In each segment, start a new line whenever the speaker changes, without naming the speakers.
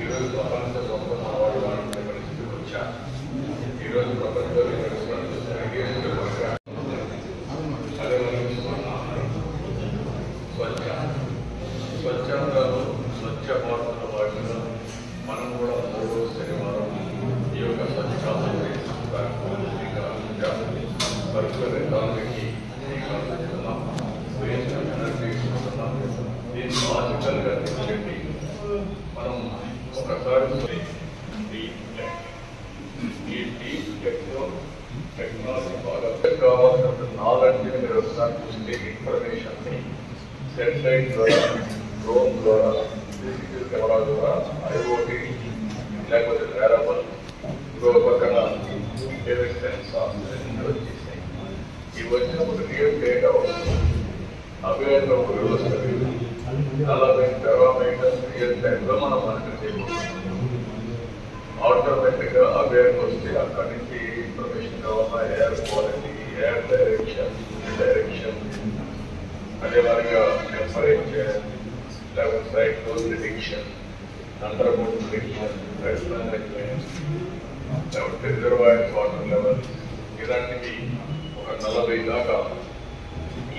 ఈరోజు ప్రపంచ మొత్తం అవార్డు వాడుకునే పరిస్థితికి వచ్చారు. ఈరోజు ప్రపంచంలో అదే స్వచ్ఛందాలు స్వచ్ఛ భారత వాటిలో మనం కూడా 3వ శనివారం ఈ యొక్క స్వచ్ఛాంధ్రకి సర్కులర్ ఎకానమీకి శ్రీకారం వేస్ట్ ఎనర్జీ ఇస్తున్నాం. దీన్ని లాజికల్గా తెచ్చండి. మనం ఒకసారి ఈ డీప్ టెక్నాలజీ బాగా కావాల్సిన నాలెడ్జ్ని మీరు ఒకసారి చూస్తే ఇన్ఫర్మేషన్ని సెటిలైట్ ద్వారా, డ్రోన్ ద్వారా, సిసిటివి కెమెరా ద్వారా, ఐఓటీ లేకపోతే వేరబుల్, ఇంకో పక్కన సెన్సార్ వచ్చేసాయి. ఇవి వచ్చినప్పుడు రియల్ డేటా వస్తుంది. అవేర్లో ఒక వ్యవస్థ లేదు. 40 టెరామీటర్స్ రియల్ టైంలో మనం మానిటర్ చేయబోతున్నాం. ఆటోమేటిక్గా అవేర్ వస్తే అక్కడి నుంచి ఇన్ఫర్మేషన్ కావాలన్నా ఎయిర్ క్వాలిటీ, ఎయిర్ డైరెక్షన్, అదే మాదిరిగా టెంపరేచర్, లేకపోతే cyclone prediction, under board prediction, flood management, లేకపోతే రిజర్వాయర్ వాటర్ లెవెల్, ఇలాంటివి ఒక 40 దాకా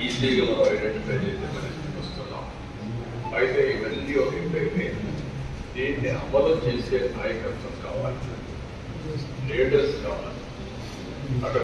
ఈజీగా మనం ఐడెంటిఫై చేసే పరిస్థితికి వస్తున్నాం. అయితే ఇవన్నీ ఒక ఎప్పుడైతే దీన్ని అమలు చేసే నాయకత్వం కావాలి, లీడర్స్ కావాలి. అక్కడ